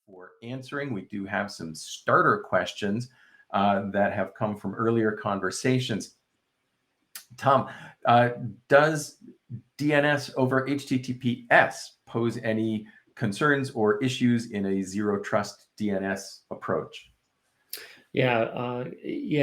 for answering. We do have some starter questions that have come from earlier conversations. Tom, does DNS over HTTPS pose any concerns or issues in a zero trust DNS approach? Yeah,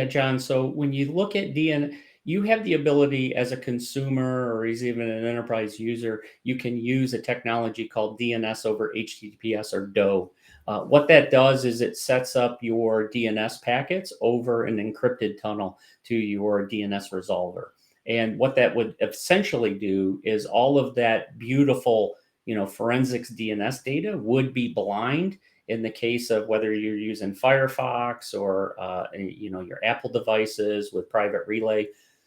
John. So when you look at DNS, you have the ability as a consumer or as even an enterprise user, you can use a technology called DNS over HTTPS or DOE. What that does is it sets up your DNS packets over an encrypted tunnel to your DNS resolver. And what that would essentially do is all of that beautiful, forensics DNS data would be blind in the case of whether you're using Firefox or your Apple devices with private relay.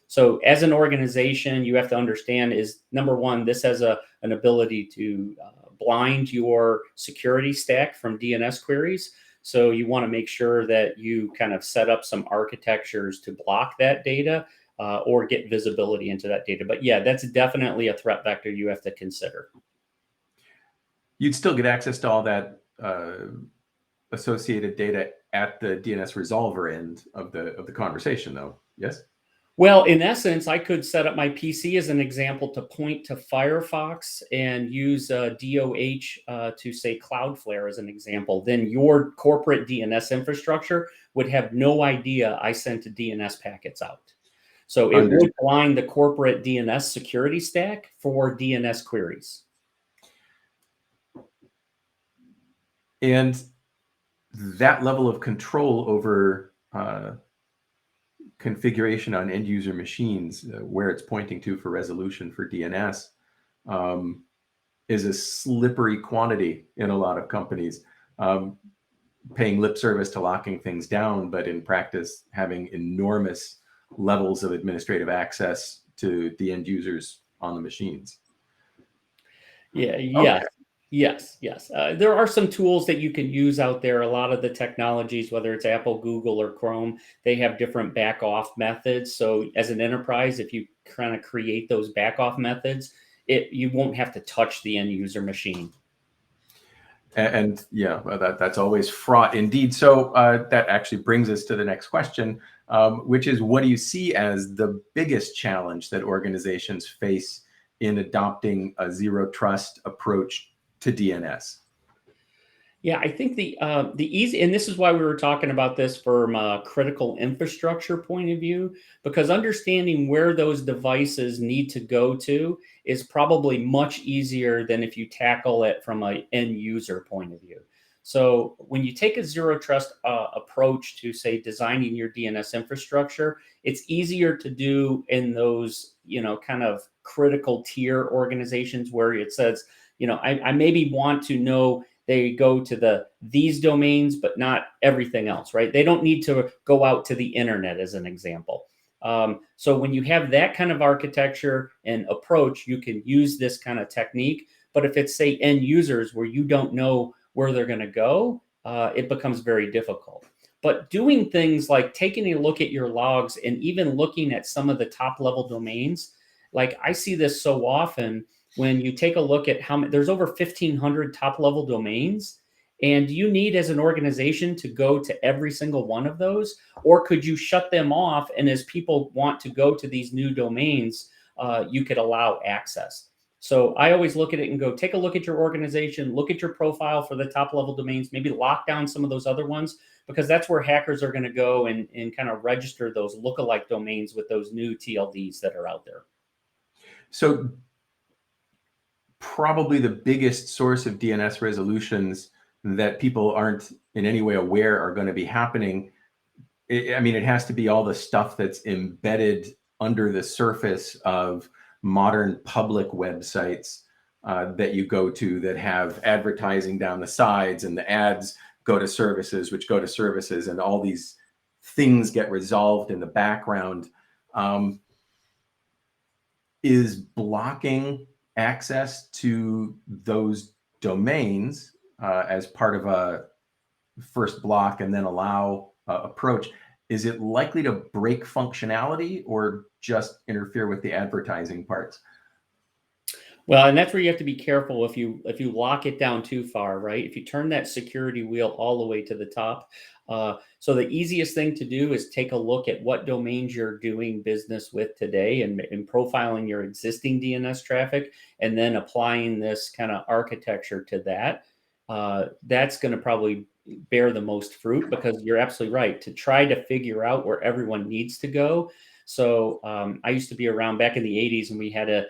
So as an organization, you have to understand is number one, this has an ability to blind your security stack from DNS queries. So you want to make sure that you kind of set up some architectures to block that data or get visibility into that data. But yeah, that's definitely a threat vector you have to consider. You'd still get access to all that associated data at the DNS resolver end of the conversation, though. Yes. Well, in essence, I could set up my PC as an example to point to Firefox and use DOH to say Cloudflare as an example. Then your corporate DNS infrastructure would have no idea I sent DNS packets out. So it would blind the corporate DNS security stack for DNS queries. And that level of control over configuration on end user machines, where it's pointing to for resolution for DNS, is a slippery quantity in a lot of companies, paying lip service to locking things down, but in practice having enormous levels of administrative access to the end users on the machines. Yes. There are some tools that you can use out there. A lot of the technologies, whether it's Apple, Google, or Chrome, they have different back off methods. So as an enterprise, if you kind of create those back off methods, you won't have to touch the end user machine. And yeah, that's always fraught indeed. So that actually brings us to the next question, which is, what do you see as the biggest challenge that organizations face in adopting a zero trust approach to DNS? Yeah, I think the easy, and this is why we were talking about this from a critical infrastructure point of view, because understanding where those devices need to go to is probably much easier than if you tackle it from an end user point of view. So when you take a zero trust approach to, say, designing your DNS infrastructure, it's easier to do in those, kind of critical tier organizations where it says, I maybe want to know they go to these domains, but not everything else, right? They don't need to go out to the internet, as an example. So when you have that kind of architecture and approach, you can use this kind of technique. But if it's, say, end users where you don't know where they're going to go, it becomes very difficult. But doing things like taking a look at your logs and even looking at some of the top level domains, like I see this so often. When you take a look at how many, there's over 1,500 top level domains, and you need as an organization to go to every single one of those, or could you shut them off? And as people want to go to these new domains, you could allow access. So I always look at it and go, take a look at your organization, look at your profile for the top level domains, maybe lock down some of those other ones, because that's where hackers are going to go and kind of register those lookalike domains with those new TLDs that are out there. So probably the biggest source of DNS resolutions that people aren't in any way aware are going to be happening. It has to be all the stuff that's embedded under the surface of modern public websites that you go to that have advertising down the sides, and the ads go to services, which go to services, and all these things get resolved in the background. Is blocking access to those domains as part of a first block and then allow approach, is it likely to break functionality or just interfere with the advertising parts? Well, and that's where you have to be careful if you lock it down too far, right? If you turn that security wheel all the way to the top. So the easiest thing to do is take a look at what domains you're doing business with today and profiling your existing DNS traffic, and then applying this kind of architecture to that. That's going to probably bear the most fruit, because you're absolutely right to try to figure out where everyone needs to go. So I used to be around back in the 80s, and we had a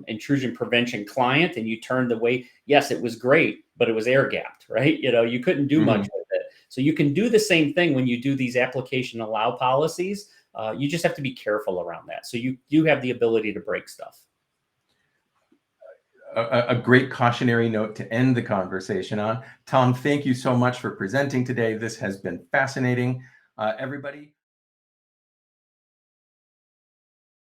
intrusion prevention client, and you turned away. Yes, it was great, but it was air gapped, right? You couldn't do much with it. So you can do the same thing when you do these application allow policies. You just have to be careful around that. So you have the ability to break stuff. A great cautionary note to end the conversation on. Tom, thank you so much for presenting today. This has been fascinating. Everybody.